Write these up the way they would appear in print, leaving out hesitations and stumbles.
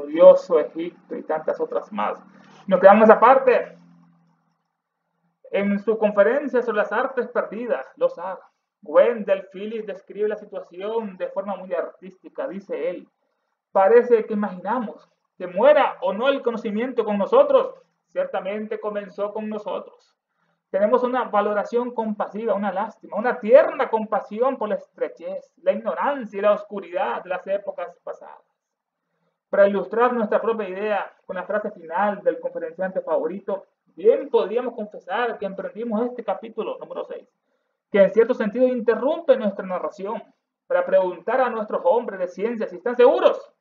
glorioso Egipto y tantas otras más. Nos quedamos en esa parte. En su conferencia sobre las artes perdidas, los AR, Wendell Phillips describe la situación de forma muy artística. Dice él: parece que imaginamos que muera o no el conocimiento con nosotros. Ciertamente comenzó con nosotros. Tenemos una valoración compasiva, una lástima, una tierna compasión por la estrechez, la ignorancia y la oscuridad de las épocas pasadas. Para ilustrar nuestra propia idea con la frase final del conferenciante favorito, bien podríamos confesar que emprendimos este capítulo número 6, que en cierto sentido interrumpe nuestra narración para preguntar a nuestros hombres de ciencia si están seguros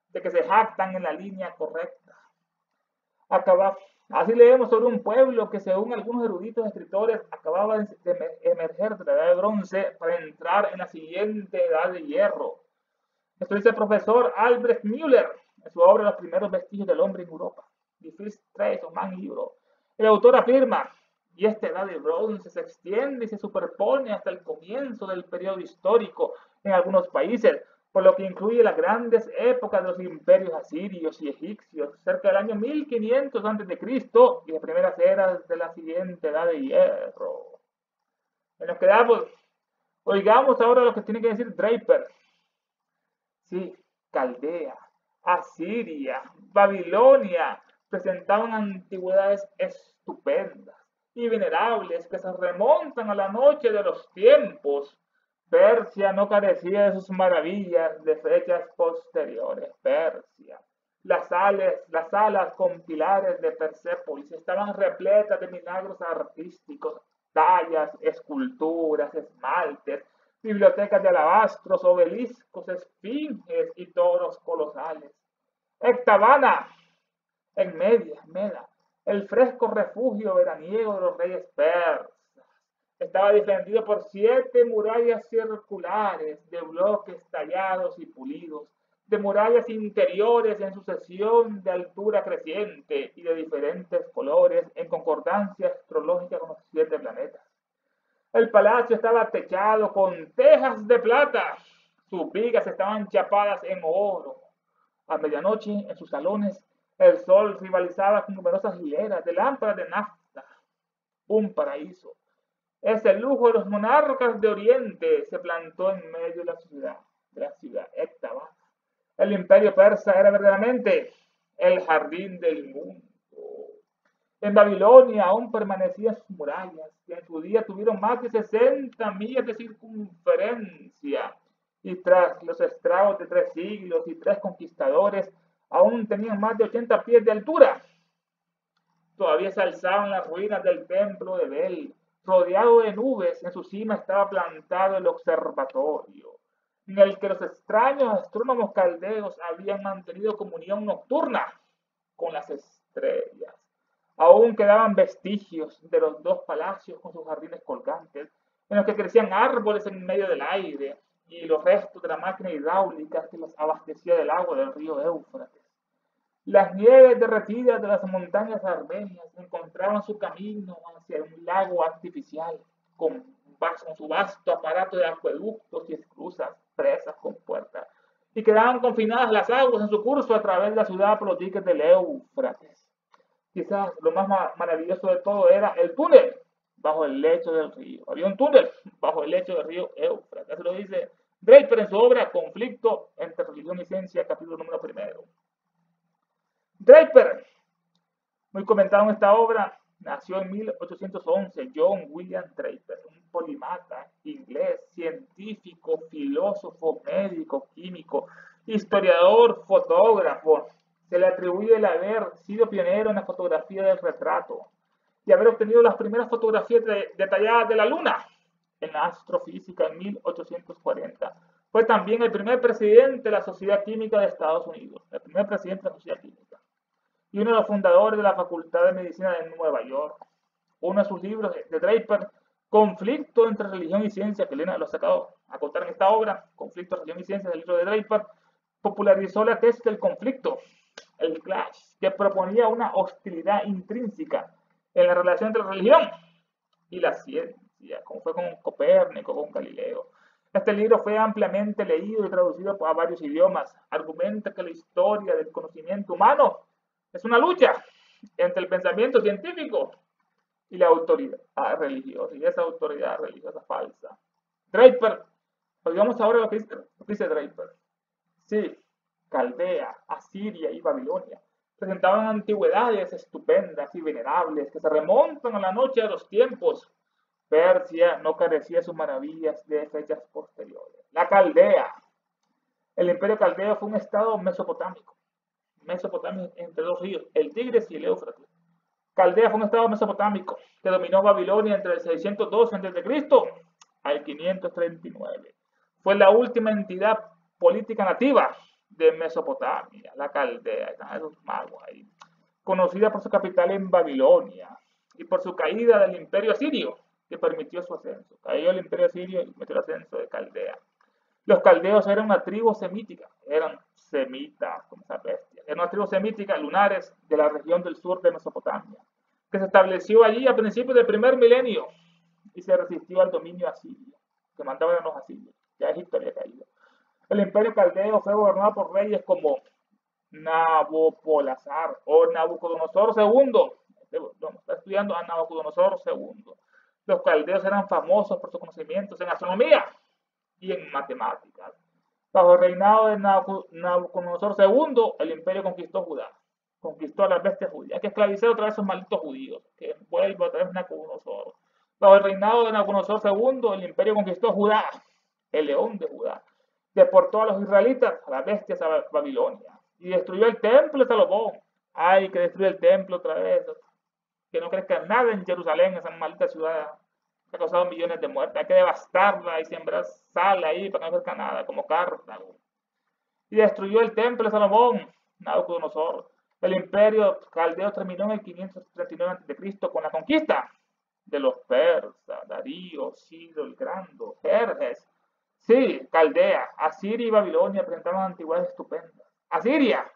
de que se jactan en la línea correcta. Así leemos sobre un pueblo que, según algunos eruditos escritores, acababa de emerger de la edad de bronce para entrar en la siguiente edad de hierro. Esto dice el profesor Albrecht Müller en su obra Los primeros vestigios del hombre en Europa, The First Trace of Man Europe. El autor afirma: y esta edad de bronce se extiende y se superpone hasta el comienzo del periodo histórico en algunos países, por lo que incluye las grandes épocas de los imperios asirios y egipcios, cerca del año 1500 a.C. y las primeras eras de la siguiente edad de hierro. Y nos quedamos. Oigamos ahora lo que tiene que decir Draper. Sí, Caldea, Asiria, Babilonia presentaban antigüedades estupendas y venerables que se remontan a la noche de los tiempos. Persia no carecía de sus maravillas de fechas posteriores. Persia. Las salas con pilares de Persépolis estaban repletas de milagros artísticos, tallas, esculturas, esmaltes, bibliotecas de alabastros, obeliscos, esfinges y toros colosales. Ecbatana, en Meda, el fresco refugio veraniego de los reyes persas, estaba defendido por 7 murallas circulares de bloques tallados y pulidos, de murallas interiores en sucesión de altura creciente y de diferentes colores en concordancia astrológica con los 7 planetas. El palacio estaba techado con tejas de plata, sus vigas estaban chapadas en oro. A medianoche, en sus salones, el sol rivalizaba con numerosas hileras de lámparas de nafta. Un paraíso. Ese lujo de los monarcas de Oriente se plantó en medio de la ciudad Ecbatana. El imperio persa era verdaderamente el jardín del mundo. En Babilonia aún permanecían sus murallas, que en su día tuvieron más de 60 millas de circunferencia, y tras los estragos de 3 siglos y 3 conquistadores, aún tenían más de 80 pies de altura. Todavía se alzaban las ruinas del templo de Bel. Rodeado de nubes, en su cima estaba plantado el observatorio, en el que los extraños astrónomos caldeos habían mantenido comunión nocturna con las estrellas. Aún quedaban vestigios de los 2 palacios con sus jardines colgantes, en los que crecían árboles en medio del aire, y los restos de la máquina hidráulica que los abastecía del agua del río Éufrates. Las nieves derretidas de las montañas armenias encontraban su camino hacia un lago artificial con su vasto aparato de acueductos y esclusas, presas con puertas, y quedaban confinadas las aguas en su curso a través de la ciudad por los diques del Éufrates. Quizás lo más maravilloso de todo era el túnel bajo el lecho del río. Había un túnel bajo el lecho del río Éufrates. Eso lo dice Draper en su obra Conflicto entre religión y ciencia, capítulo número 1. Draper, muy comentado en esta obra, nació en 1811, John William Draper, un polimata inglés, científico, filósofo, médico, químico, historiador, fotógrafo. Se le atribuye el haber sido pionero en la fotografía del retrato y haber obtenido las primeras fotografías detalladas de la Luna en la astrofísica en 1840. Fue también el primer presidente de la Sociedad Química de Estados Unidos, el primer presidente de la Sociedad Química, y uno de los fundadores de la Facultad de Medicina de Nueva York. Uno de sus libros de Draper, Conflicto entre religión y ciencia, que Elena lo ha sacado a contar en esta obra, Conflicto, religión y ciencia, del libro de Draper, popularizó la tesis del conflicto, el clash, que proponía una hostilidad intrínseca en la relación entre la religión y la ciencia, como fue con Copérnico, con Galileo. Este libro fue ampliamente leído y traducido a varios idiomas. Argumenta que la historia del conocimiento humano es una lucha entre el pensamiento científico y la autoridad religiosa, y esa autoridad religiosa falsa. Draper, oigamos ahora lo que dice Draper. Sí, Caldea, Asiria y Babilonia presentaban antigüedades estupendas y venerables que se remontan a la noche de los tiempos. Persia no carecía de sus maravillas de fechas posteriores. La Caldea. El imperio caldeo fue un estado mesopotámico. Mesopotamia entre dos ríos, el Tigris y el Éufrates. Caldea fue un estado mesopotámico que dominó Babilonia entre el 612 a.C. al 539. Fue la última entidad política nativa de Mesopotamia, la Caldea, están esos magos ahí, conocida por su capital en Babilonia y por su caída del imperio asirio, que permitió su ascenso. Cayó el imperio asirio y permitió el ascenso de Caldea. Los caldeos eran una tribu semítica, eran semitas, como esa bestia. Eran una tribu semítica, lunares, de la región del sur de Mesopotamia, que se estableció allí a principios del primer milenio y se resistió al dominio asirio, que mandaban a los asirios. Ya Egipto había caído. El imperio caldeo fue gobernado por reyes como Nabopolassar o Nabucodonosor II. Está estudiando a Nabucodonosor II. Los caldeos eran famosos por sus conocimientos en astronomía y en matemáticas. Bajo el reinado de Nabucodonosor II, el imperio conquistó Judá. Conquistó a las bestias judías. Hay que esclavizar otra vez a esos malditos judíos, que vuelva otra vez Nabucodonosor. Bajo el reinado de Nabucodonosor II, el imperio conquistó Judá, el león de Judá. Deportó a los israelitas, a las bestias, a Babilonia. Y destruyó el templo de Salomón. Hay que destruir el templo otra vez. Que no crezca nada en Jerusalén, esa maldita ciudad que ha causado millones de muertes. Hay que devastarla y sembrar sal ahí para que no crezca nada, como Cartago. Y destruyó el templo de Salomón, Nabucodonosor. El imperio caldeo terminó en el 539 a.C. con la conquista de los persas, Darío, Ciro el Grande, Jerjes. Sí, Caldea, Asiria y Babilonia presentaban antigüedades estupendas. Asiria,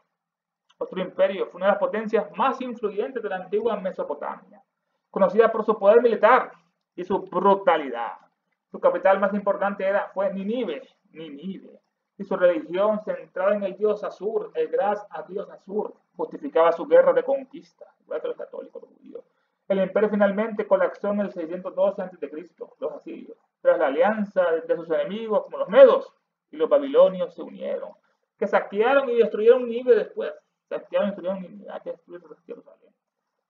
otro imperio, fue una de las potencias más influyentes de la antigua Mesopotamia, conocida por su poder militar y su brutalidad. Su capital más importante fue Nínive, y su religión centrada en el dios Asur, el gran dios Asur, justificaba su guerra de conquista, igual que los católicos, los judíos. El imperio finalmente colapsó en el 612 a.C., los asirios, tras la alianza de sus enemigos como los medos y los babilonios se unieron, que saquearon y destruyeron Nínive después. Saquearon y destruyeron Nínive, hay que destruir Jerusalén.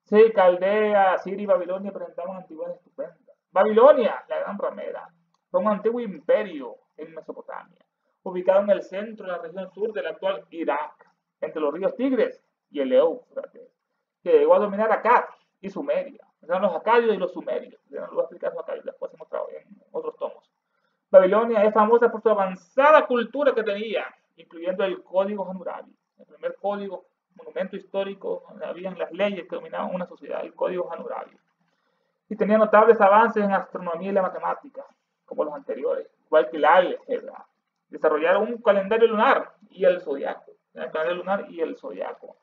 Sí, Caldea, Asiria y Babilonia presentaban antigüedades estupendas. Babilonia, la gran ramera, fue un antiguo imperio en Mesopotamia, ubicado en el centro de la región sur del actual Irak, entre los ríos Tigres y el Éufrates, que llegó a dominar Akkad y Sumeria. Eran los acadios y los sumerios. Lo voy a explicar los acadios después en otros tomos. Babilonia es famosa por su avanzada cultura que tenía, incluyendo el Código Hammurabi, el primer código, monumento histórico donde habían las leyes que dominaban una sociedad, el Código Hammurabi. Y tenía notables avances en astronomía y la matemática, como los anteriores, igual que el álgebra. Desarrollaron un calendario lunar y el zodiaco. El calendario lunar y el zodiaco.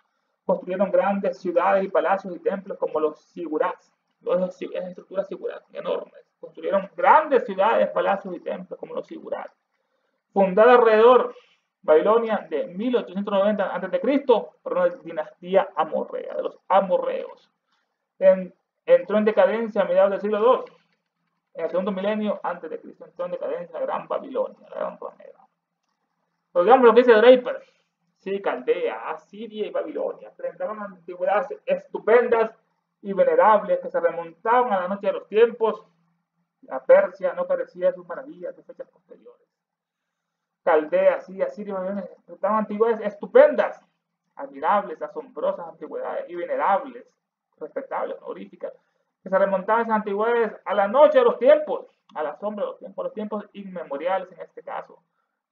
Construyeron grandes ciudades y palacios y templos como los sigurats, esas estructuras sigurats enormes. Construyeron grandes ciudades, palacios y templos como los sigurats. Fundada alrededor Babilonia de 1890 a.C. por una dinastía amorrea, de los amorreos. Entró en decadencia a mediados del siglo II. En el segundo milenio antes de Cristo entró en decadencia la gran Babilonia, la gran ramera. Pero digamos lo que dice Draper. Sí, Caldea, Asiria y Babilonia presentaban antigüedades estupendas y venerables que se remontaban a la noche de los tiempos. La Persia no carecía de sus maravillas de fechas posteriores. Caldea, Asiria y Babilonia presentaban antigüedades estupendas, admirables, asombrosas antigüedades y venerables, respetables, honoríficas, que se remontaban a esas antigüedades a la noche de los tiempos, a la sombra de los tiempos inmemoriales en este caso.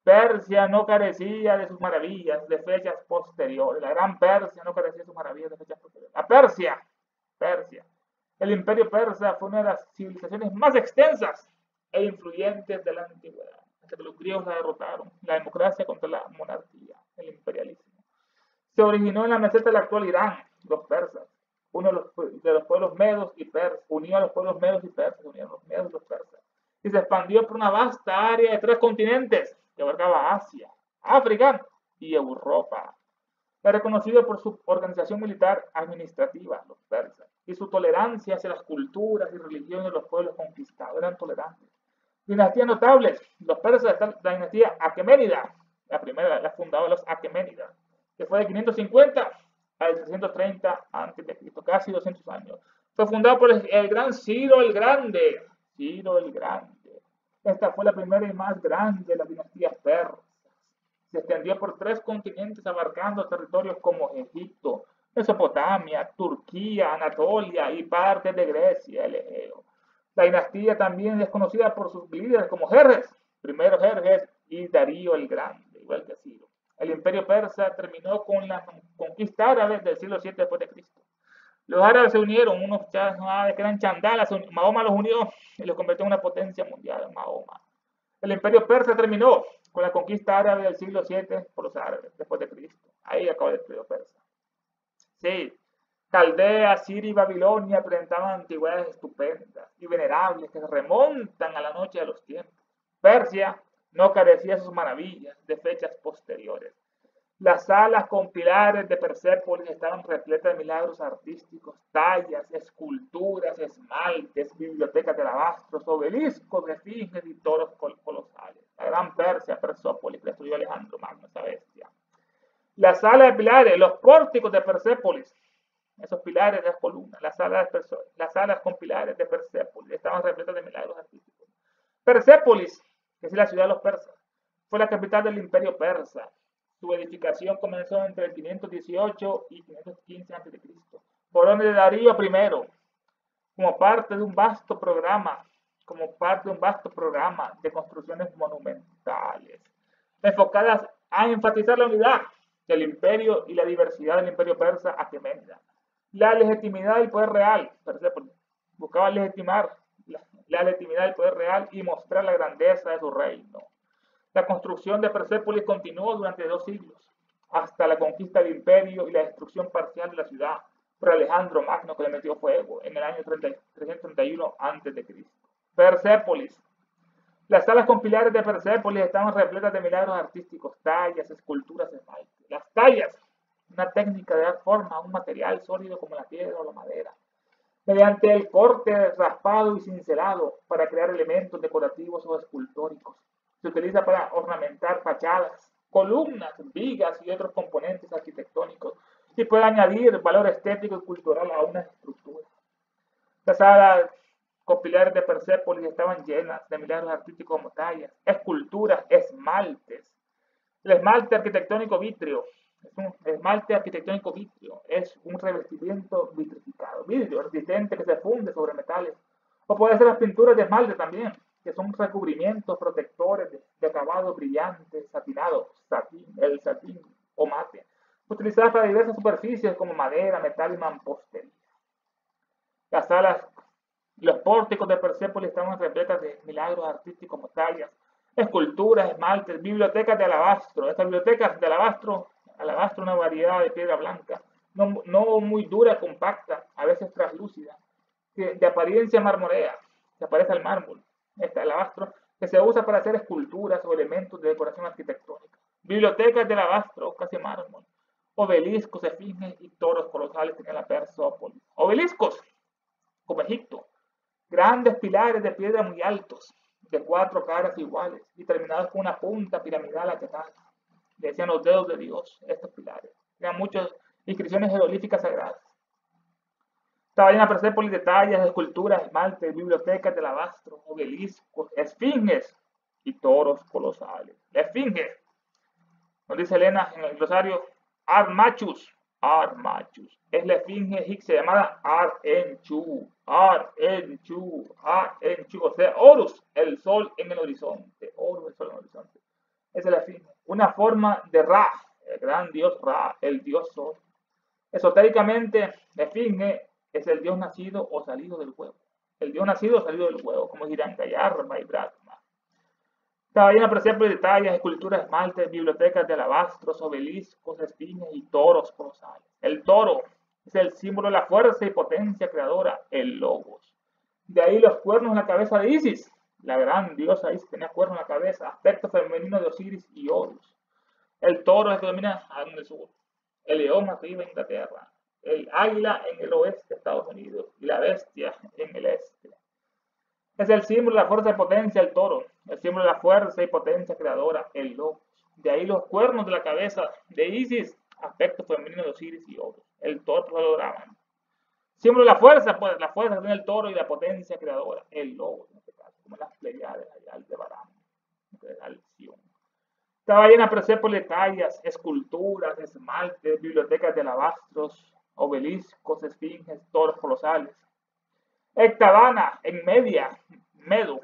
Persia no carecía de sus maravillas de fechas posteriores. La gran Persia no carecía de sus maravillas de fechas posteriores. La Persia. El imperio persa fue una de las civilizaciones más extensas e influyentes de la antigüedad, hasta que los griegos la derrotaron. La democracia contra la monarquía, el imperialismo. Se originó en la meseta del actual Irán, los persas. Uno de los pueblos medos y persas, unió a los pueblos medos y persas, unieron los medos y los persas. y se expandió por una vasta área de 3 continentes que abarcaba Asia, África y Europa. Era reconocido por su organización militar administrativa, los persas, y su tolerancia hacia las culturas y religiones de los pueblos conquistados. Eran tolerantes. Dinastías notables, los persas, la dinastía aqueménida, la primera, la fundadora de los aqueménidas, que fue de 550 al 330 a.C., casi 200 años. Fue fundada por el gran Ciro el Grande. Ciro el Grande. Esta fue la primera y más grande de las dinastías persas. Se extendió por 3 continentes, abarcando territorios como Egipto, Mesopotamia, Turquía, Anatolia y partes de Grecia, el Egeo. La dinastía también es conocida por sus líderes como Jerjes, primero Jerjes y Darío el Grande, igual que Ciro. El imperio persa terminó con la conquista árabe del siglo VII después de Cristo. Los árabes se unieron, unos árabes que eran chandalas, Mahoma los unió y los convirtió en una potencia mundial, Mahoma. El imperio persa terminó con la conquista árabe del siglo VII por los árabes, después de Cristo. Ahí acabó el imperio persa. Sí, Caldea, Siria y Babilonia presentaban antigüedades estupendas y venerables que se remontan a la noche de los tiempos. Persia no carecía de sus maravillas de fechas posteriores. Las salas con pilares de Persépolis estaban repletas de milagros artísticos, tallas, esculturas, esmaltes, bibliotecas de alabastros, obeliscos, esfinges y toros colosales. La gran Persia, Persópolis, que destruyó Alejandro Magno, esa bestia. La sala de pilares, los pórticos de Persépolis, esos pilares de las columnas, las salas con pilares de Persépolis estaban repletas de milagros artísticos. Persépolis, que es la ciudad de los persas, fue la capital del imperio persa. Su edificación comenzó entre el 518 y 515 a.C. por orden de Darío I, como parte de un vasto programa de construcciones monumentales, enfocadas a enfatizar la unidad del imperio y la diversidad del imperio persa aqueménida. La legitimidad del poder real, Persépolis buscaba legitimar la legitimidad del poder real y mostrar la grandeza de su reino. La construcción de Persépolis continuó durante 2 siglos, hasta la conquista del imperio y la destrucción parcial de la ciudad por Alejandro Magno, que le metió fuego en el año 331 a.C. Persépolis. Las salas con pilares de Persépolis estaban repletas de milagros artísticos, tallas, esculturas, esmaltes. Las tallas, una técnica de dar forma a un material sólido como la piedra o la madera, mediante el corte raspado y cincelado para crear elementos decorativos o escultóricos. Se utiliza para ornamentar fachadas, columnas, vigas y otros componentes arquitectónicos y puede añadir valor estético y cultural a una estructura. Las salas con pilares de Persépolis estaban llenas de milagros artísticos como tallas, esculturas, esmaltes. El esmalte arquitectónico vítreo es un revestimiento vitrificado, vidrio resistente que se funde sobre metales. O puede ser las pinturas de esmalte también, que son recubrimientos protectores de acabado brillante, satinado, el satín o mate, utilizadas para diversas superficies como madera, metal y mampostería. Las salas, los pórticos de Persépolis estaban repletas de milagros artísticos como tallas, esculturas, esmaltes, bibliotecas de alabastro. Estas bibliotecas de alabastro, una variedad de piedra blanca, no muy dura, compacta, a veces translúcida, de apariencia marmorea, que aparece al mármol. Este alabastro que se usa para hacer esculturas o elementos de decoración arquitectónica. Bibliotecas de alabastro, casi mármol. Obeliscos, esfinges y toros colosales en la Persópolis. Obeliscos, como Egipto. Grandes pilares de piedra muy altos, de 4 caras iguales y terminados con una punta piramidal achatada. Decían los dedos de Dios, estos pilares. Eran muchas inscripciones jeroglíficas sagradas. Estaba llena Persépolis de tallas, esculturas, esmaltes, bibliotecas de alabastro, obeliscos, esfinges y toros colosales. La esfinge, nos dice Elena en el glosario, Ar-Machus, es la esfinge egipcia llamada Ar-Enchu, o sea, Horus, el sol en el horizonte, Esa es la esfinge, una forma de Ra, el gran dios Ra, el dios sol. Esotéricamente, la esfinge es el dios nacido o salido del huevo. El dios nacido o salido del huevo, como dirán Gayarma y Brahma. Estaba llena Persépolis de tallas, esculturas, esmaltes, bibliotecas de alabastros, obeliscos, esfinges y toros colosales. El toro es el símbolo de la fuerza y potencia creadora, el logos. De ahí los cuernos en la cabeza de Isis, La gran diosa Isis tenía cuernos en la cabeza, aspecto femenino de Osiris y Horus. El toro es el que domina en el sur, el león arriba en Inglaterra, el águila en el oeste de Estados Unidos y la bestia en el este. Es el símbolo de la fuerza y potencia, el toro, el símbolo de la fuerza y potencia creadora, el lobo. De ahí los cuernos de la cabeza de Isis, aspecto femenino de Osiris y Horus. El toro pues, lo draman. Símbolo de la fuerza, pues la fuerza que tiene el toro y la potencia creadora, el lobo, en este caso, como las Pleiades allá, el de Barán, de Alción. Estaba llena de Persépolis, tallas, esculturas, esmaltes, bibliotecas de alabastros, obeliscos, esfinges, toros colosales. Ectabana, en Media, Medo,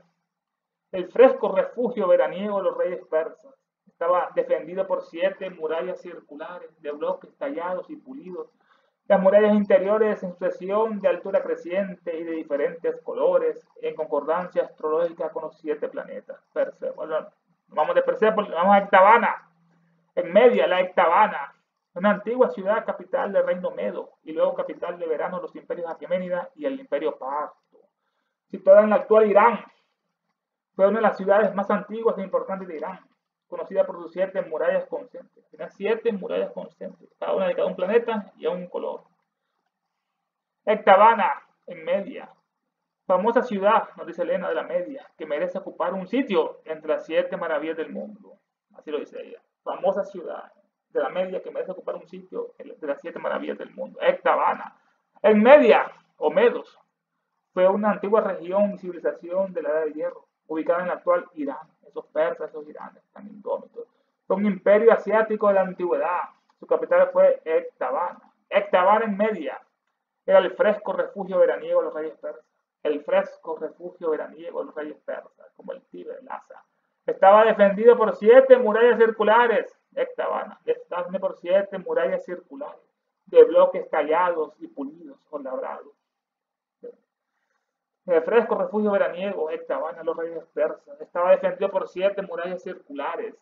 el fresco refugio veraniego de los reyes persas. Estaba defendido por 7 murallas circulares de bloques tallados y pulidos. Las murallas interiores en sucesión de altura creciente y de diferentes colores, en concordancia astrológica con los 7 planetas. Bueno, vamos de Persépolis, vamos a Ectabana. En Media, la Ectabana, una antigua ciudad capital del reino Medo y luego capital de verano de los imperios Aqueménida y el imperio Parto. Situada en el actual Irán, fue una de las ciudades más antiguas e importantes de Irán, conocida por sus 7 murallas concéntricas. Tenía 7 murallas concéntricas, cada una de cada un planeta y a un color. Ectabana, en Media, famosa ciudad, nos dice Elena de la Media, que merece ocupar un sitio entre las 7 maravillas del mundo. Así lo dice ella. Famosa ciudad de la Media que merece ocupar un sitio de las 7 maravillas del mundo. Ectabana. En Media, o Medos, fue una antigua región y civilización de la Edad de Hierro, ubicada en el actual Irán. Esos persas, esos iranes tan indómitos. Fue un imperio asiático de la antigüedad. Su capital fue Ectabana. Ectabana en Media era el fresco refugio veraniego de los reyes persas. El fresco refugio veraniego de los reyes persas, como el Tíber, el Asa. Estaba defendido por 7 murallas circulares. Ectabana está defendido por 7 murallas circulares de bloques tallados y pulidos o labrados. El fresco refugio veraniego, Ectabana, los reyes persas, estaba defendido por 7 murallas circulares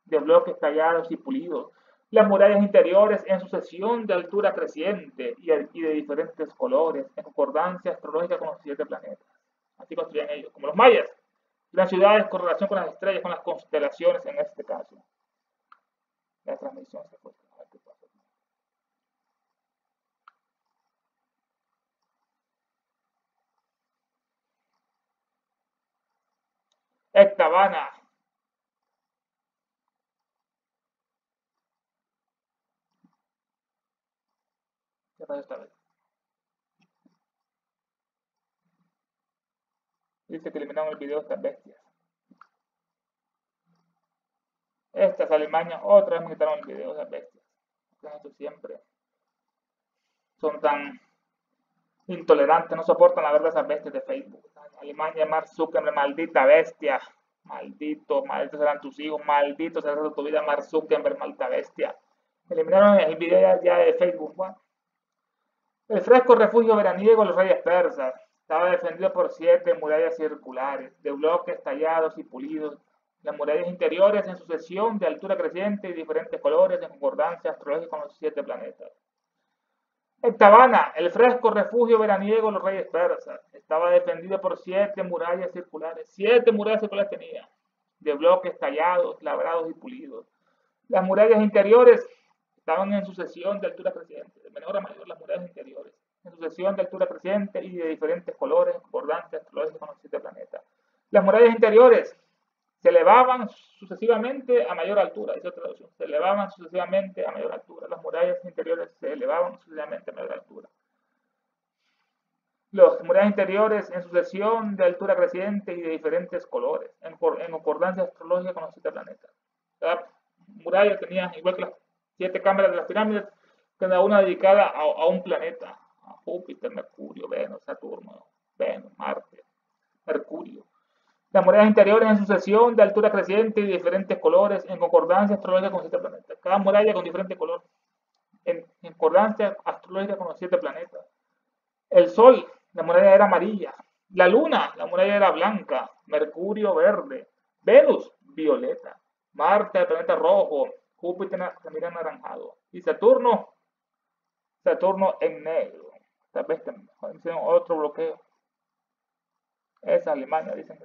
de bloques tallados y pulidos. Las murallas interiores en sucesión de altura creciente y de diferentes colores, en concordancia astrológica con los 7 planetas. Así construían ellos, como los mayas. Las ciudades con relación con las estrellas, con las constelaciones en este caso. La transmisión se fue. Ectabana. ¿Qué pasa esta vez? Dice que eliminaron el video de estas bestias. Estas Alemania, otra vez me quitaron el video de las bestias. Esto siempre son tan intolerantes, no soportan la verdad esas bestias de Facebook. Alemania, Mark Zuckerberg, maldita bestia. Maldito, malditos serán tus hijos, maldito será tu vida, Mark Zuckerberg, maldita bestia. Eliminaron el video ya de Facebook. Bueno. El fresco refugio veraniego de los reyes persas estaba defendido por 7 murallas circulares, de bloques tallados y pulidos. Las murallas interiores en sucesión de altura creciente y diferentes colores en concordancia astrológica con los 7 planetas. Ectabana, el fresco refugio veraniego de los reyes persas, estaba defendido por 7 murallas circulares. 7 murallas circulares tenía, de bloques tallados, labrados y pulidos. Las murallas interiores estaban en sucesión de altura creciente, de menor a mayor las murallas interiores, en sucesión de altura creciente y de diferentes colores, en concordancia astrológica con los 7 planetas. Las murallas interiores se elevaban sucesivamente a mayor altura, esa traducción, se elevaban sucesivamente a mayor altura. Las murallas interiores se elevaban sucesivamente a mayor altura. Las murallas interiores en sucesión de altura creciente y de diferentes colores, en concordancia astrológica con los 7 planetas. Cada muralla tenía, igual que las 7 cámaras de las pirámides, cada una dedicada a un planeta, a Júpiter, Mercurio, Venus, Saturno, Venus, Marte, Mercurio. Las murallas interiores en sucesión de altura creciente y de diferentes colores, en concordancia astrológica con 7 planetas. Cada muralla con diferente color, en concordancia astrológica con los 7 planetas. El Sol, la muralla era amarilla. La Luna, la muralla era blanca. Mercurio, verde. Venus, violeta. Marte, el planeta rojo. Júpiter, también anaranjado. Y Saturno en negro. Tal vez hicieron otro bloqueo. Es Alemania, dicen.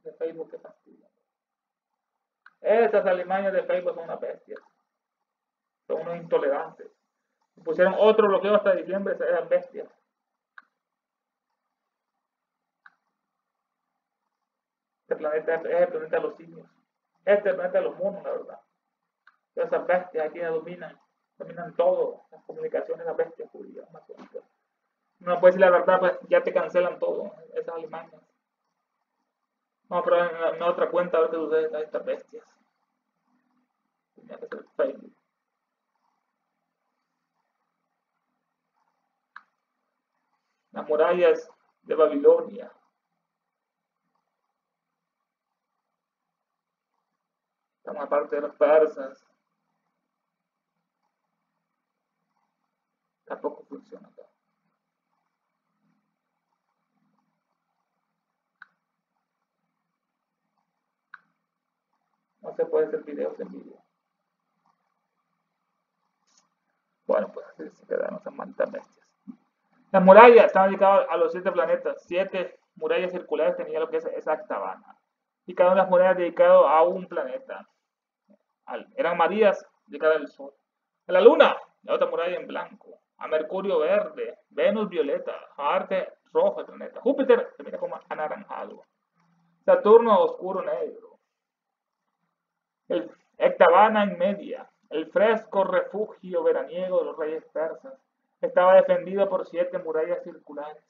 de Facebook que fastidian. Esas alimañas de Facebook son una bestia. Son unos intolerantes. Pusieron otro bloqueo hasta diciembre, esas bestias. Este planeta es el planeta de los simios. Este es el planeta de los monos, la verdad. Todas esas bestias aquí dominan todo. Las comunicaciones, las bestias judías. No puedes decir la verdad, pues ya te cancelan todo, esas alimañas. No, pero en otra cuenta a ver qué sucede a estas bestias. Tenía que ser Facebook. Las murallas de Babilonia. Estamos aparte de los persas. Tampoco funciona acá. No se puede hacer videos en vivo. Bueno, pues así se quedaron esas malditas bestias. Las murallas estaban dedicadas a los 7 planetas. 7 murallas circulares tenía lo que es esa octavana. Y cada una de las murallas dedicado a un planeta. Eran Marías dedicadas al Sol. A la Luna, la otra muralla en blanco. A Mercurio verde. Venus violeta. A Marte rojo el planeta. Júpiter se mira como anaranjado. Saturno oscuro negro. El Ectavana en media. El fresco refugio veraniego de los reyes persas. Estaba defendido por 7 murallas circulares.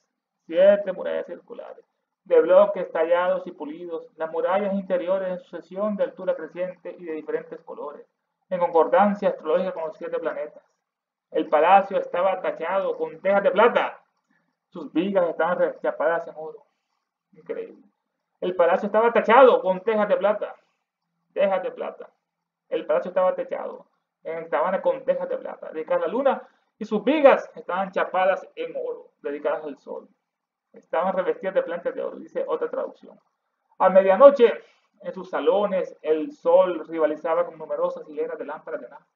7 murallas circulares. De bloques tallados y pulidos. Las murallas interiores en sucesión de altura creciente y de diferentes colores. En concordancia astrológica con los 7 planetas. El palacio estaba tachado con tejas de plata. Sus vigas estaban chapadas en oro. Increíble. El palacio estaba tachado con tejas de plata. Tejas de plata. El palacio estaba techado en Ectavana con tejas de plata, dedicadas a la luna, y sus vigas estaban chapadas en oro, dedicadas al sol. Estaban revestidas de planchas de oro, dice otra traducción. A medianoche, en sus salones, el sol rivalizaba con numerosas hileras de lámparas de nafta.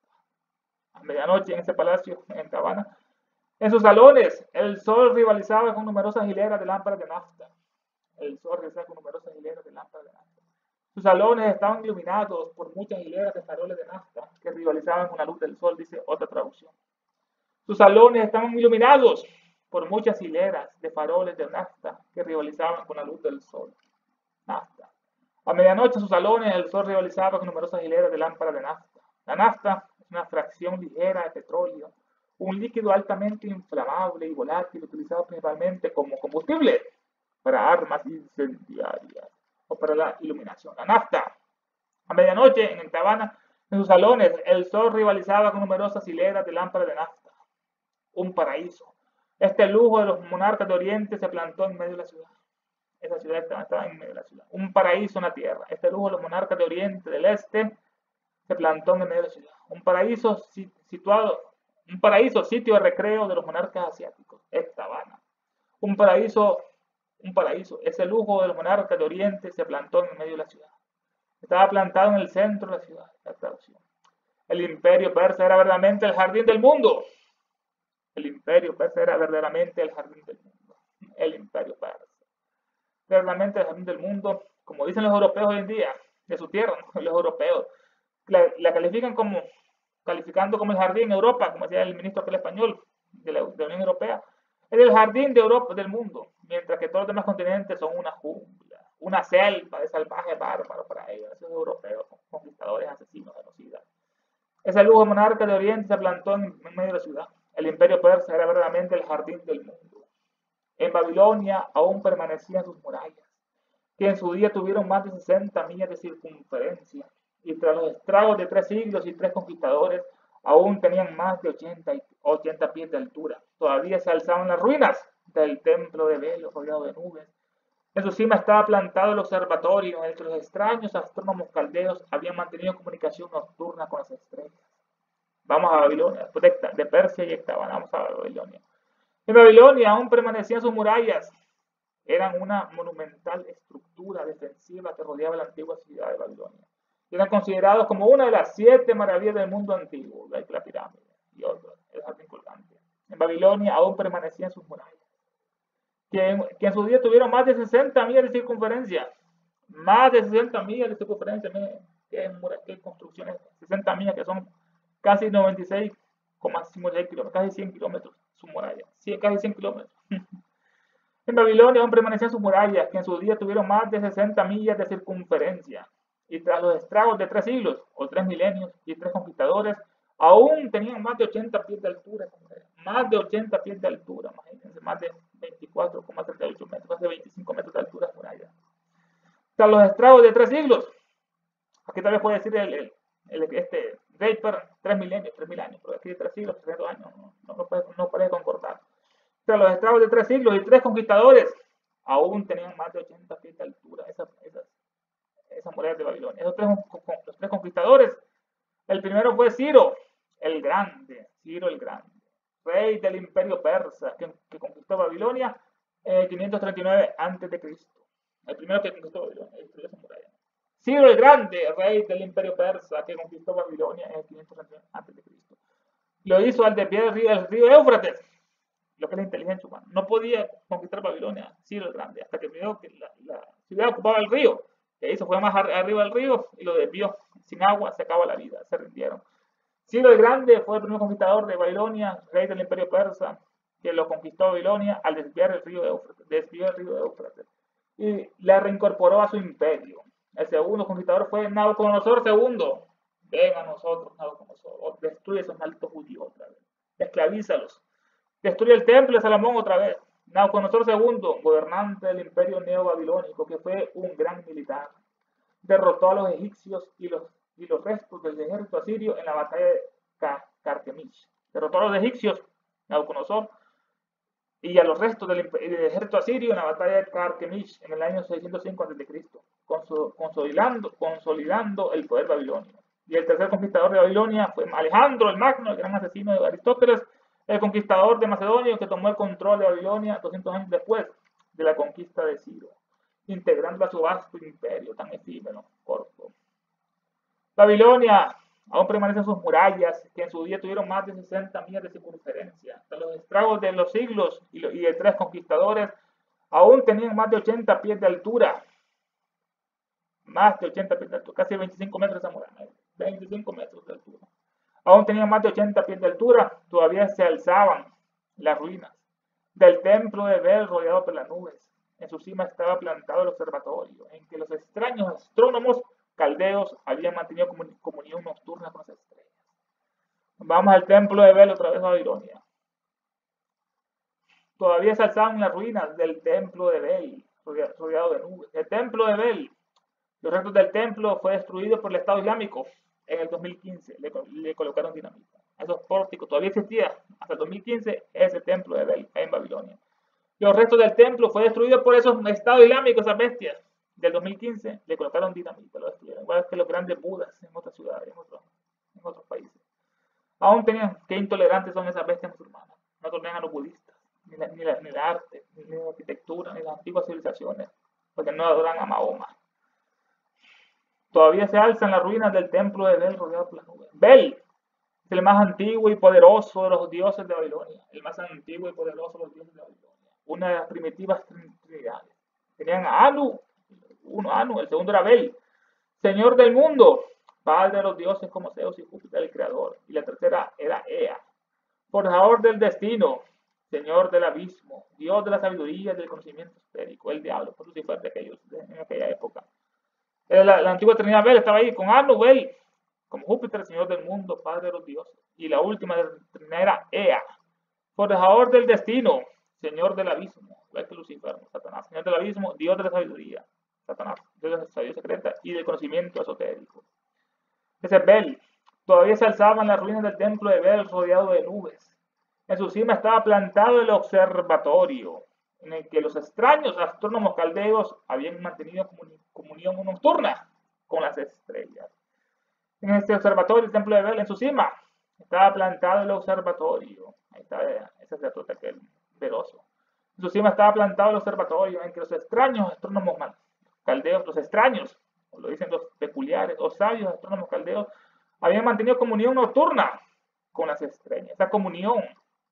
A medianoche, en ese palacio, en Ectavana, en sus salones, el sol rivalizaba con numerosas hileras de lámparas de nafta. El sol rivalizaba con numerosas hileras de lámparas de nafta. Sus salones estaban iluminados por muchas hileras de faroles de nafta que rivalizaban con la luz del sol, dice otra traducción. Sus salones estaban iluminados por muchas hileras de faroles de nafta que rivalizaban con la luz del sol. Nafta. A medianoche, sus salones, el sol rivalizaba con numerosas hileras de lámparas de nafta. La nafta es una fracción ligera de petróleo, un líquido altamente inflamable y volátil utilizado principalmente como combustible para armas incendiarias o para la iluminación. La nafta. A medianoche, en Ectavana, en sus salones, el sol rivalizaba con numerosas hileras de lámparas de nafta. Un paraíso. Este lujo de los monarcas de Oriente se plantó en medio de la ciudad. Esa ciudad estaba en medio de la ciudad. Un paraíso en la tierra. Este lujo de los monarcas de Oriente, del Este, se plantó en medio de la ciudad. Un paraíso sitio de recreo de los monarcas asiáticos. Ectavana. Un paraíso, ese lujo de los monarcas de Oriente se plantó en medio de la ciudad. Estaba plantado en el centro de la ciudad. La traducción. El imperio persa era verdaderamente el jardín del mundo. El imperio persa era verdaderamente el jardín del mundo. El imperio persa. Verdaderamente el jardín del mundo, como dicen los europeos hoy en día, de su tierra, los europeos. La calificando como el jardín en Europa, como decía el ministro aquel español de la Unión Europea. Es el jardín de Europa, del mundo, mientras que todos los demás continentes son una jungla, una selva de salvaje bárbaro para ellos, esos europeos, conquistadores, asesinos, genocidas. Ese lujo monarca de Oriente se plantó en medio de la ciudad. El imperio persa era verdaderamente el jardín del mundo. En Babilonia aún permanecían sus murallas, que en su día tuvieron más de 60 millas de circunferencia, y tras los estragos de 3 siglos y 3 conquistadores, aún tenían más de 80 pies de altura. Todavía se alzaban las ruinas del templo de Belo, rodeado de nubes. En su cima estaba plantado el observatorio en el que los extraños astrónomos caldeos habían mantenido comunicación nocturna con las estrellas. Vamos a Babilonia, después de Persia y Ectavana, vamos a Babilonia. En Babilonia aún permanecían sus murallas. Eran una monumental estructura defensiva que rodeaba la antigua ciudad de Babilonia. Eran considerados como una de las 7 maravillas del mundo antiguo, la pirámide y otros, el jardín colgante. En Babilonia aún permanecían sus murallas, que en su día tuvieron más de 60 millas de circunferencia. Más de 60 millas de circunferencia, qué construcciones, 60 millas que son casi 96,56 kilómetros, casi 100 kilómetros su muralla, casi 100 kilómetros. En Babilonia aún permanecían sus murallas, que en su día tuvieron más de 60 millas de circunferencia, y tras los estragos de 3 siglos, o 3 milenios, y 3 conquistadores, aún tenían más de 80 pies de altura, más de 80 pies de altura, imagínense, más de 24,38 metros, más de 25 metros de altura de muralla. Tras los estragos de 3 siglos, aquí tal vez puede decir este Draper 3 milenios, 3.000 años, pero aquí 3 siglos, 300 años, no puede concordar. Tras los estragos de 3 siglos y 3 conquistadores, aún tenían más de 80 pies de altura esas murallas de Babilonia. Los 3 conquistadores, el primero fue Ciro el Grande, rey del imperio persa, que conquistó Babilonia en 539 a.C. El primero que conquistó Babilonia, destruyó esa muralla. Ciro el Grande, rey del imperio persa, que conquistó Babilonia en 539 a.C. Lo hizo al desviar el río Éufrates, lo que es la inteligencia humana. No podía conquistar Babilonia, Ciro el Grande, hasta que vio que la ciudad ocupaba el río. Que hizo fue más arriba del río y lo desvió. Sin agua se acabó la vida, se rindieron. Ciro el Grande fue el primer conquistador de Babilonia, rey del imperio persa, que lo conquistó Babilonia al desviar el río Éufrates, y la reincorporó a su imperio. El segundo conquistador fue Nabucodonosor II. Ven a nosotros, Nabucodonosor, destruye a esos malditos judíos otra vez, esclavízalos. Destruye el templo de Salomón otra vez. Nabucodonosor II, gobernante del imperio neobabilónico, que fue un gran militar, derrotó a los egipcios y los restos del ejército asirio en la batalla de Carquemish. Derrotó a los egipcios, Nabucodonosor, y a los restos del ejército asirio en la batalla de Carquemish en el año 605 a.C., consolidando el poder babilonio. Y el tercer conquistador de Babilonia fue Alejandro el Magno, el gran asesino de Aristóteles, el conquistador de Macedonia, que tomó el control de Babilonia 200 años después de la conquista de Ciro, integrando a su vasto imperio tan efímero, corto. Babilonia aún permanecen sus murallas, que en su día tuvieron más de 60 millas de circunferencia. Hasta los estragos de los siglos y de 3 conquistadores, aún tenían más de 80 pies de altura. Más de 80 pies de altura, casi 25 metros de muralla, 25 metros de altura. Aún tenían más de 80 pies de altura, todavía se alzaban las ruinas del templo de Bel rodeado por las nubes. En su cima estaba plantado el observatorio, en que los extraños astrónomos caldeos habían mantenido comunión nocturna con las estrellas. Vamos al templo de Bel otra vez a Babilonia. Todavía se alzaban las ruinas del templo de Bel, rodeado de nubes. El templo de Bel, los restos del templo fue destruido por el Estado Islámico en el 2015. Le colocaron dinamita. Esos pórticos todavía existía hasta el 2015 ese templo de Bel en Babilonia. Los restos del templo fue destruido por esos estados islámicos, esas bestias. Del 2015 le colocaron dinamita, lo destruyeron. Igual que los grandes budas en otras ciudades, en otros países. Aún tenían, qué intolerantes son esas bestias musulmanas. No toleran a los budistas, ni la arte, ni la arquitectura, ni las antiguas civilizaciones, porque no adoran a Mahoma. Todavía se alzan las ruinas del templo de Bel rodeado por las nubes. Bel es el más antiguo y poderoso de los dioses de Babilonia. El más antiguo y poderoso de los dioses de Babilonia. Una de las primitivas trinidades. Tenían a Anu, el segundo era Bel, señor del mundo, padre de los dioses como Zeus y Júpiter, el creador. Y la tercera era Ea, forjador del destino, señor del abismo, dios de la sabiduría y del conocimiento esférico, el diablo, por Lucifer en aquella época. La antigua Trinidad Bel estaba ahí con Anu, Bel, como Júpiter, señor del mundo, padre de los dioses. Y la última Trinidad era Ea, forjador del destino, señor del abismo, igual que Lucifer, Satanás, señor del abismo, dios de la sabiduría, Satanás, dios de la sabiduría secreta y del conocimiento esotérico. Ese es Bel. Todavía se alzaban las ruinas del templo de Bel rodeado de nubes. En su cima estaba plantado el observatorio, en el que los extraños astrónomos caldeos habían mantenido comunión nocturna con las estrellas. En este observatorio, el templo de Bel, en su cima, estaba plantado el observatorio. Ahí está ese sacerdote aquel veloso. En su cima estaba plantado el observatorio, en que los extraños astrónomos caldeos, los extraños, o lo dicen los peculiares, o sabios astrónomos caldeos, habían mantenido comunión nocturna con las estrellas. Esa comunión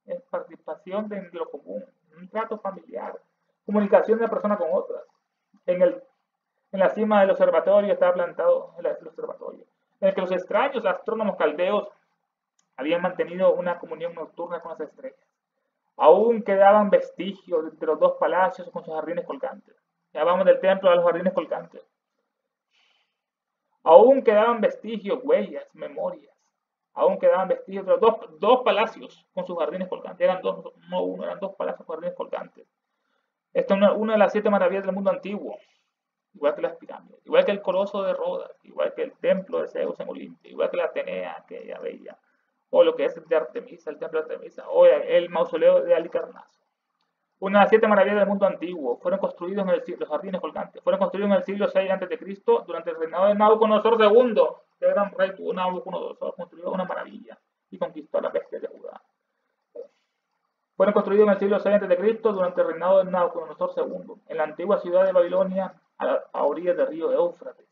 es participación de lo común, un trato familiar, comunicación de una persona con otra. En En la cima del observatorio estaba plantado el observatorio, en el que los extraños astrónomos caldeos habían mantenido una comunión nocturna con las estrellas. Aún quedaban vestigios de los dos palacios con sus jardines colgantes. Ya vamos del templo a los jardines colgantes. Aún quedaban vestigios, huellas, memorias. Aún quedaban vestigios de los dos palacios con sus jardines colgantes. Eran dos, no uno, eran dos palacios con jardines colgantes. Esto es una de las 7 maravillas del mundo antiguo. Igual que las pirámides, igual que el Coloso de Rodas, igual que el templo de Zeus en Olimpia, igual que la Atenea que ella veía, o lo que es de Artemisa, el templo de Artemisa, o el mausoleo de Halicarnaso. Una de las 7 maravillas del mundo antiguo fueron construidos en los jardines colgantes, fueron construidos en el siglo VI a.C. durante el reinado de Nabucodonosor II. Que gran rey tuvo Nabucodonosor, construyó una maravilla y conquistó a las bestias de Judá. Fueron construidos en el siglo VI a.C. durante el reinado de Nabucodonosor II, en la antigua ciudad de Babilonia, a orillas del río Éufrates.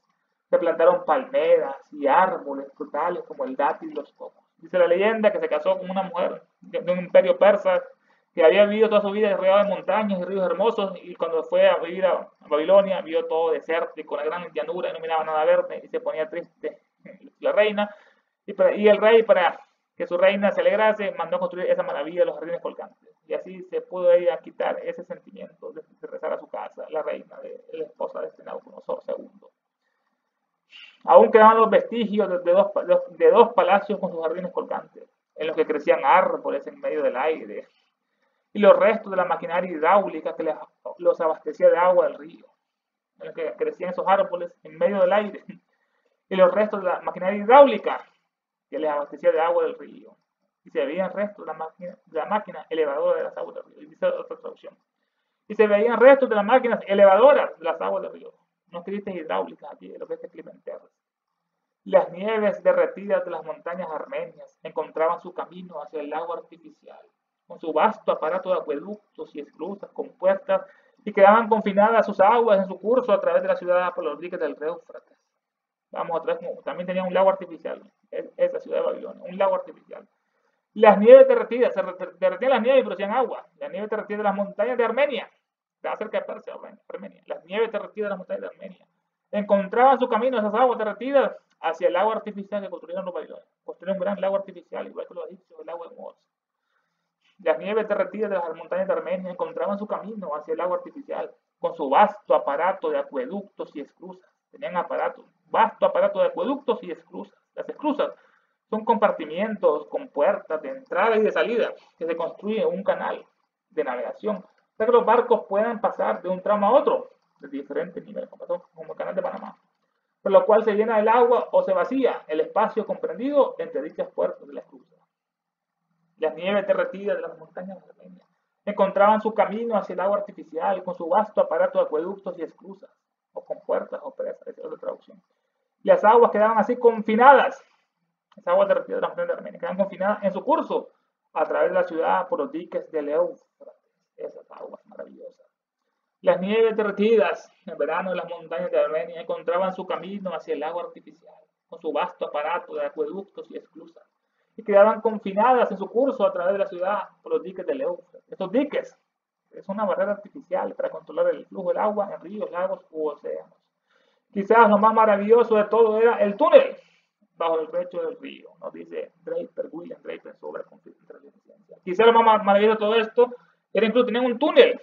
Se plantaron palmeras y árboles frutales como el dátil y los cocos. Dice la leyenda que se casó con una mujer de un imperio persa que había vivido toda su vida rodeado de montañas y ríos hermosos, y cuando fue a vivir a Babilonia vio todo desértico, una gran llanura y no miraba nada verde y se ponía triste la reina. Y el rey, para que su reina se alegrase, mandó a construir esa maravilla de los jardines colgantes. Y así se pudo ella quitar ese sentimiento de regresar a su casa, la reina, la esposa de este Nabucodonosor II. Aún quedaban los vestigios de dos palacios con sus jardines colgantes, en los que crecían árboles en medio del aire, y los restos de la maquinaria hidráulica que los abastecía de agua del río, en los que crecían esos árboles en medio del aire, y los restos de la maquinaria hidráulica que les abastecía de agua del río. Y se veían restos de la máquina elevadora de las aguas del río. Y dice otra traducción. Y se veían restos de las máquinas elevadoras de las aguas del río. No escribiste hidráulicas aquí, lo que es Clemente. Las nieves derretidas de las montañas armenias encontraban su camino hacia el lago artificial, con su vasto aparato de acueductos y esclusas con puertas, y quedaban confinadas sus aguas en su curso a través de la ciudad por los diques del río Éufrates. Vamos atrás, también tenía un lago artificial, esa ciudad de Babilonia, un lago artificial. Las nieves derretidas, se derretían las nieves y producían agua. Las nieves derretidas de las montañas de Armenia, está cerca de Persia, Armenia. Las nieves derretidas de las montañas de Armenia encontraban su camino, esas aguas derretidas, hacia el lago artificial que construyeron los babilonios. Construyeron un gran lago artificial, igual que los egipcios, el lago de Mos. Las nieves derretidas de las montañas de Armenia encontraban su camino hacia el lago artificial, con su vasto aparato de acueductos y esclusas. Tenían vasto aparato de acueductos y esclusas. Las esclusas son compartimientos con puertas de entrada y de salida que se construye un canal de navegación para que los barcos puedan pasar de un tramo a otro de diferentes niveles, como el canal de Panamá, por lo cual se llena el agua o se vacía el espacio comprendido entre dichas puertas de la esclusa. Las nieves derretidas de las montañas de Armenia encontraban su camino hacia el agua artificial con su vasto aparato de acueductos y esclusas, o con puertas o presas, esa es otra traducción. Y las aguas quedaban así confinadas, las aguas derretidas de las montañas de Armenia, quedaban confinadas en su curso a través de la ciudad por los diques del Éufrates, esas aguas maravillosas. Las nieves derretidas en verano de las montañas de Armenia encontraban su camino hacia el lago artificial, con su vasto aparato de acueductos y esclusas, y quedaban confinadas en su curso a través de la ciudad por los diques del Éufrates. Estos diques es una barrera artificial para controlar el flujo del agua en ríos, lagos u océanos. Quizás lo más maravilloso de todo era el túnel bajo el lecho del río, nos dice William Draper sobre el conflicto entre religión y ciencia. Quizás lo más maravilloso de todo esto era incluso tener un túnel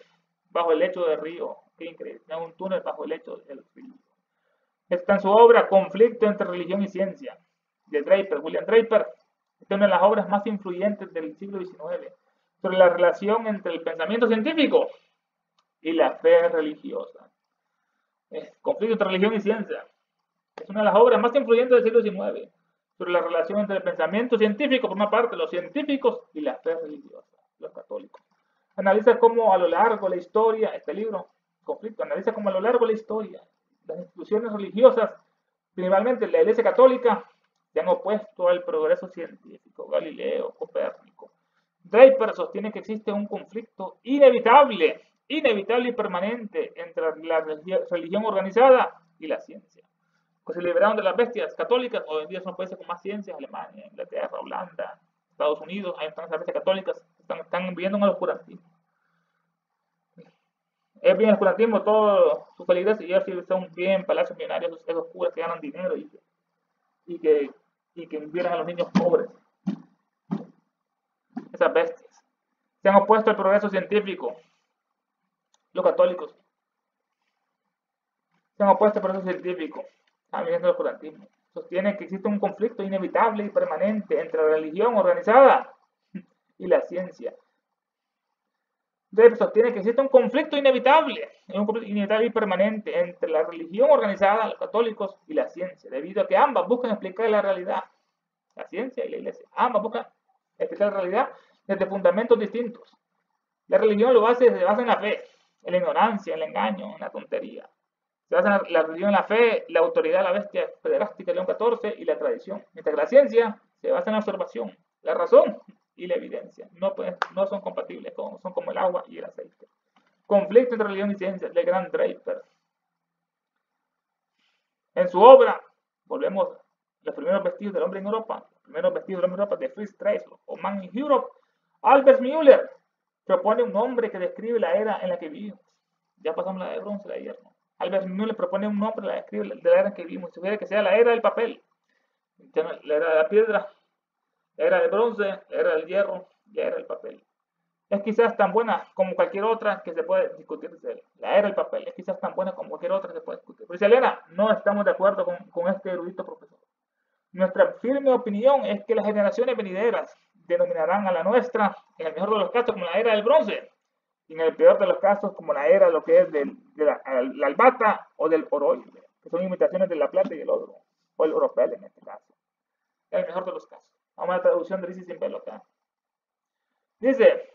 bajo el lecho del río. Qué increíble, tener un túnel bajo el lecho del río. Está en su obra Conflicto entre religión y ciencia, de Draper, William Draper. Esta es una de las obras más influyentes del siglo XIX, sobre la relación entre el pensamiento científico y la fe religiosa. Conflicto entre religión y ciencia. Es una de las obras más influyentes del siglo XIX, sobre la relación entre el pensamiento científico, por una parte, los científicos, y la fe religiosa, los católicos. Analiza cómo a lo largo de la historia, este libro, Conflicto, analiza cómo a lo largo de la historia, las instituciones religiosas, principalmente la Iglesia Católica, se han opuesto al progreso científico, Galileo, Copérnico. Draper sostiene que existe un conflicto inevitable y permanente entre la religión organizada y la ciencia. Pues se liberaron de las bestias católicas, hoy en día son países con más ciencias, Alemania, Inglaterra, Holanda, Estados Unidos, ahí están las bestias católicas, están viviendo en el oscurantismo. es bien oscurantismo, todo su feligreses y ellos son bien palacios millonarios, esos curas que ganan dinero y que invierten a los niños pobres. Esas bestias. Se han opuesto al progreso científico. Los católicos se han opuesto al progreso científico. También el oscurantismo. Sostiene que existe un conflicto inevitable y permanente entre la religión organizada y la ciencia. Entonces sostiene que existe un conflicto inevitable y permanente entre la religión organizada, los católicos, y la ciencia, debido a que ambas buscan explicar la realidad. La ciencia y la iglesia. Ambas buscan explicar la realidad desde fundamentos distintos. La religión se basa en la fe, en la ignorancia, en el engaño, en la tontería. Se basa en la religión, en la fe, la autoridad, la bestia pederástica de León XIV y la tradición. Mientras que la ciencia se basa en la observación, la razón y la evidencia. No son compatibles, son como el agua y el aceite. Conflicto entre religión y ciencia de Gran Draper. En su obra, volvemos a los primeros vestidos del hombre en Europa, de Fritz Kreisler o Man in Europe, Albert Müller propone un nombre que describe la era en la que vivimos. Ya pasamos la de bronce, la de hierro. Albert Müller propone un nombre que describe de la era en que vivimos. Se sugiere que sea la era del papel, la era de la piedra, la era del bronce, la era del hierro, la era del papel. Es quizás tan buena como cualquier otra que se puede discutir de él. La era del papel es quizás tan buena como cualquier otra que se puede discutir. Pero dice Elena, no estamos de acuerdo con este erudito profesor. Nuestra firme opinión es que las generaciones venideras denominarán a la nuestra, en el mejor de los casos, como la era del bronce, y en el peor de los casos, como la era lo que es de la albata o del oroide, que son imitaciones de la plata y el oro, o el oropel en este caso. En el mejor de los casos. Vamos a la traducción de Lizzie Simbelo acá. Dice,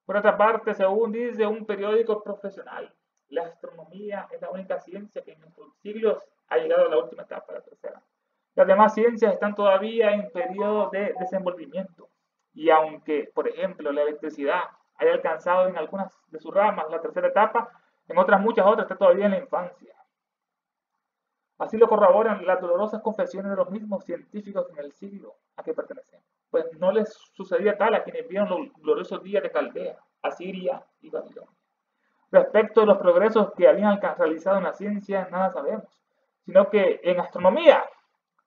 por otra parte, según dice un periódico profesional, la astronomía es la única ciencia que en nuestros siglos ha llegado a la última etapa, la tercera. Las demás ciencias están todavía en periodo de desenvolvimiento. Y aunque, por ejemplo, la electricidad haya alcanzado en algunas de sus ramas la tercera etapa, en muchas otras está todavía en la infancia. Así lo corroboran las dolorosas confesiones de los mismos científicos en el siglo a que pertenecemos. Pues no les sucedía tal a quienes vieron los gloriosos días de Caldea, Asiria y Babilonia. Respecto a los progresos que habían realizado en la ciencia, nada sabemos, sino que en astronomía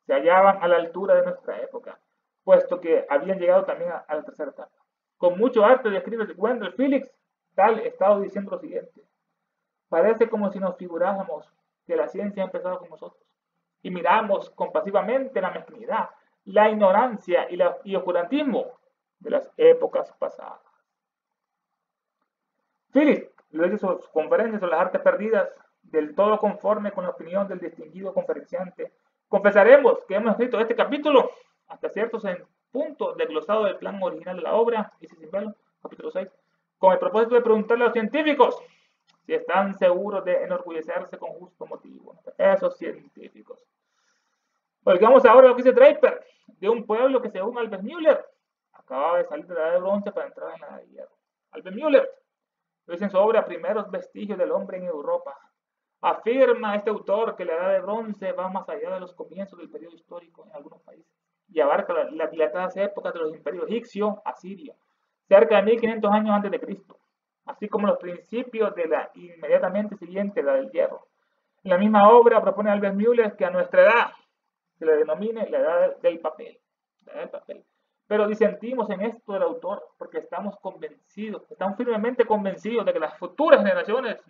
se hallaban a la altura de nuestra época, puesto que habían llegado también a la tercera etapa. Con mucho arte describe Wendell Phillips tal estado diciendo lo siguiente. Parece como si nos figuráramos que la ciencia ha empezado con nosotros y miramos compasivamente la mezquindad, la ignorancia y oscurantismo de las épocas pasadas. Phillips lo dice en sus conferencias sobre las artes perdidas, del todo conforme con la opinión del distinguido conferenciante. Confesaremos que hemos escrito este capítulo hasta ciertos puntos desglosado del plan original de la obra, dice Simbelo, capítulo 6, con el propósito de preguntarle a los científicos si están seguros de enorgullecerse con justo motivo. Esos científicos. Oigamos ahora lo que dice Draper, de un pueblo que según Albert Müller acababa de salir de la edad de bronce para entrar en la edad de hierro. Albert Müller lo dice en su obra Primeros vestigios del hombre en Europa. Afirma este autor que la edad de bronce va más allá de los comienzos del periodo histórico en algunos países y abarca las dilatadas épocas de los imperios egipcio, asirio, cerca de 1500 años antes de Cristo, así como los principios de la inmediatamente siguiente edad del hierro. En la misma obra propone Albert Müller que a nuestra edad se le denomine la edad del papel. La edad del papel. Pero disentimos en esto del autor porque estamos firmemente convencidos de que las futuras generaciones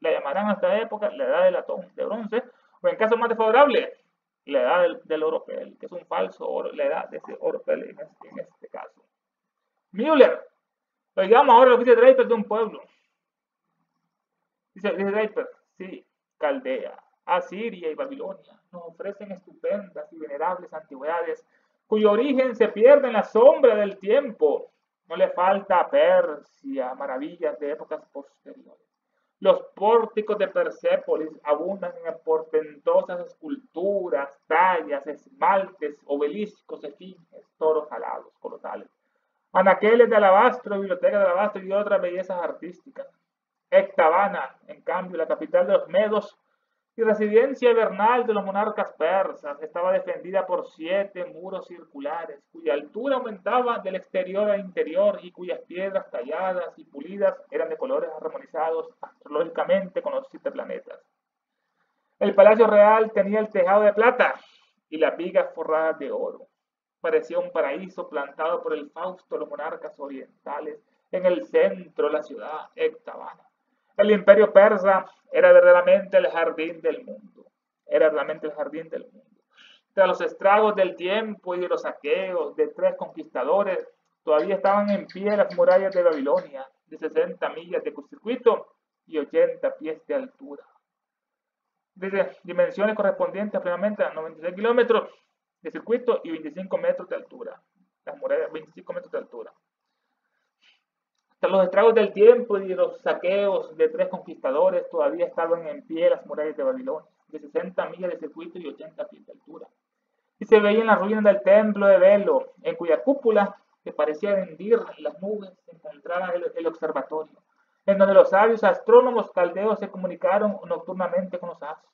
la llamarán a esta época la edad de latón, de bronce, o en caso más desfavorable, la edad del oropel, que es un falso oro, la edad de ese oropel en este caso. Müller, oigamos ahora lo que dice Draper de un pueblo. Dice Draper, sí, Caldea, Asiria y Babilonia nos ofrecen estupendas y venerables antigüedades cuyo origen se pierde en la sombra del tiempo. No le falta a Persia maravillas de épocas posteriores. Los pórticos de Persépolis abundan en portentosas esculturas, tallas, esmaltes, obeliscos, esfinges, toros alados, colosales, anaqueles de alabastro, bibliotecas de alabastro y otras bellezas artísticas. Ecbatana, en cambio, la capital de los medos, y residencia vernal de los monarcas persas estaba defendida por 7 muros circulares, cuya altura aumentaba del exterior al interior y cuyas piedras talladas y pulidas eran de colores armonizados astrológicamente con los 7 planetas. El palacio real tenía el tejado de plata y las vigas forradas de oro. Parecía un paraíso plantado por el Fausto de los monarcas orientales en el centro de la ciudad Ecbatana. El imperio persa era verdaderamente el jardín del mundo. Era verdaderamente el jardín del mundo. Tras los estragos del tiempo y de los saqueos de 3 conquistadores, todavía estaban en pie las murallas de Babilonia, de 60 millas de circuito y 80 pies de altura. Dice, dimensiones correspondientes aproximadamente a 96 kilómetros de circuito y 25 metros de altura. Las murallas, 25 metros de altura. Tras los estragos del tiempo y los saqueos de 3 conquistadores, todavía estaban en pie las murallas de Babilonia, de 60 millas de circuito y 80 pies de altura. Y se veían las ruinas del templo de Belo, en cuya cúpula, que parecía hendir las nubes, se encontraba el observatorio, en donde los sabios astrónomos caldeos se comunicaron nocturnamente con los astros.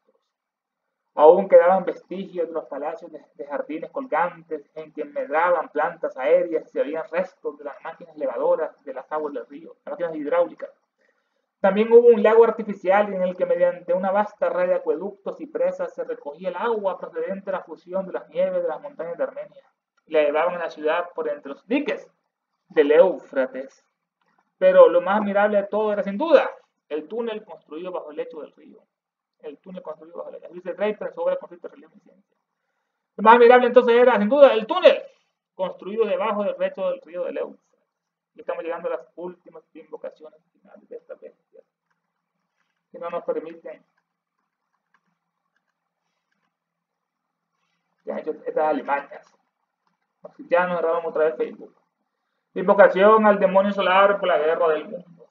Aún quedaban vestigios de los palacios de jardines colgantes en que medraban plantas aéreas y se veían restos de las máquinas elevadoras de las aguas del río, las máquinas hidráulicas. También hubo un lago artificial en el que mediante una vasta red de acueductos y presas se recogía el agua procedente de la fusión de las nieves de las montañas de Armenia. La llevaban a la ciudad por entre los diques del Éufrates. Pero lo más admirable de todo era sin duda el túnel construido bajo el lecho del río. El túnel construido bajo el lecho. Dice Draper sobre el conflicto de religión y ciencia. Lo más admirable entonces era sin duda el túnel construido debajo del lecho del río del Éufrates. Y estamos llegando a las últimas invocaciones finales de esta bestia, que no nos permiten que han hecho estas alimañas. Ya nos grabamos otra vez Facebook. Invocación al demonio solar por la guerra del mundo.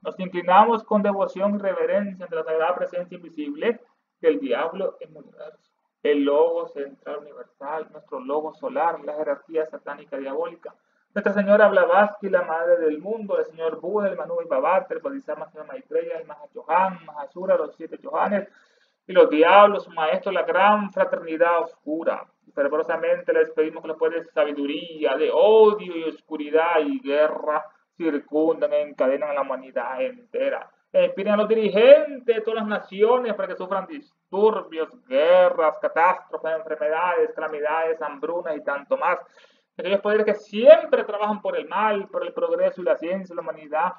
Nos inclinamos con devoción y reverencia ante la sagrada presencia invisible del diablo en el universo. El logo central universal, nuestro logo solar, la jerarquía satánica diabólica. Nuestra Señora Blavatsky, la madre del mundo, el Señor Buda, el Manu Bhavat, el Bodhisattva Maitreya, el Mahachohan, Mahasura, los 7 Chohanes y los diablos, maestros, la gran fraternidad oscura. Y fervorosamente les pedimos que los poderes de sabiduría, de odio y oscuridad y guerra circundan e encadenan a la humanidad entera. Inspiren a los dirigentes de todas las naciones para que sufran disturbios, guerras, catástrofes, enfermedades, calamidades, hambrunas y tanto más. Aquellos poderes que siempre trabajan por el mal, por el progreso y la ciencia y la humanidad.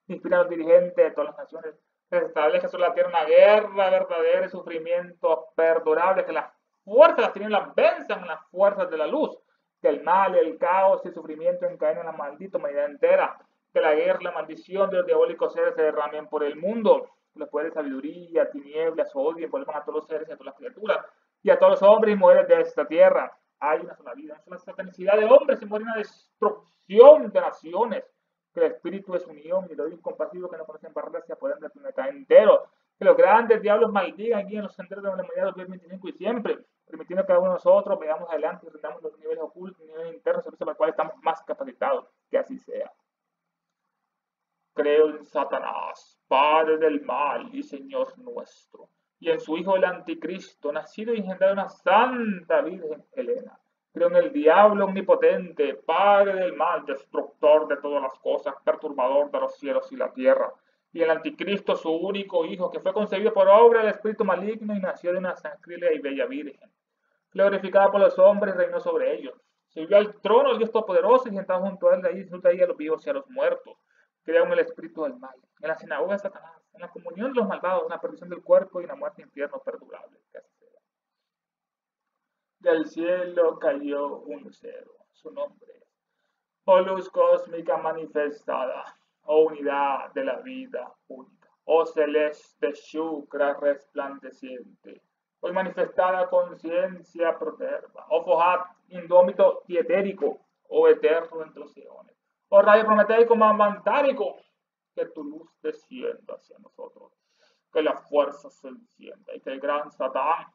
Inspiran a los dirigentes de todas las naciones que se establezca sobre la tierra una guerra verdadera y sufrimiento perdurable, que las fuerzas de las tinieblas venzan las fuerzas de la luz, que el mal, el caos y el sufrimiento encadenen la maldita humanidad entera, que la guerra y la maldición de los diabólicos seres se derramen por el mundo, que los poderes de sabiduría, tinieblas, odio, envuelvan a todos los seres y a todas las criaturas, y a todos los hombres y mujeres de esta tierra. Hay una sola vida, una sola satanicidad de hombres y muere una destrucción de naciones, que el espíritu es unión y lo incompasivo que no conocen barreras se apoderan del planeta entero, que los grandes diablos maldigan aquí en los senderos de la humanidad 2025 y siempre, permitiendo que cada uno de nosotros veamos adelante y rendamos los niveles ocultos, los niveles internos, sobre los cuales estamos más capacitados, que así sea. Creo en Satanás, padre del mal y señor nuestro, y en su hijo el anticristo, nacido y engendrado de una santa virgen Helena. Creo en el diablo omnipotente, padre del mal, destructor de todas las cosas, perturbador de los cielos y la tierra. Y el anticristo, su único hijo, que fue concebido por obra del espíritu maligno y nació de una sangrílega y bella virgen. Glorificada por los hombres, reinó sobre ellos. Subió al trono el Dios Todopoderoso y sentado junto a él, de ahí disfruta ahí a los vivos y a los muertos. Creo en el espíritu del mal, en la sinagoga de Satanás, en la comunión de los malvados, en la perdición del cuerpo y en la muerte infierno perdurable. Que así sea. Del cielo cayó un lucero, su nombre es, oh luz cósmica manifestada, oh unidad de la vida única, oh celeste Shukra resplandeciente, hoy manifestada conciencia proterva, oh Fohat indómito y etérico, oh eterno entre los eones, oh rayo prometeico mamantárico, que tu luz descienda hacia nosotros, que la fuerza se encienda y que el gran Satán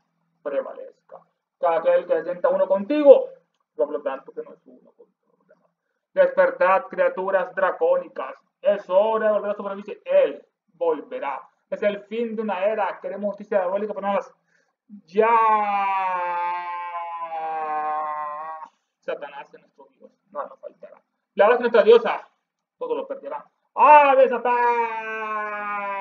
prevalezca. Cada aquel que se sienta uno contigo, por lo tanto que no es uno con los demás. Despertad, criaturas dracónicas, es hora de volver a superficie, él volverá. Es el fin de una era. Queremos justicia diabólica, pero no ya. Satanás es nuestro Dios. No nos faltará. La verdad es nuestra diosa. Todo lo perderá. ¡Ave Satán!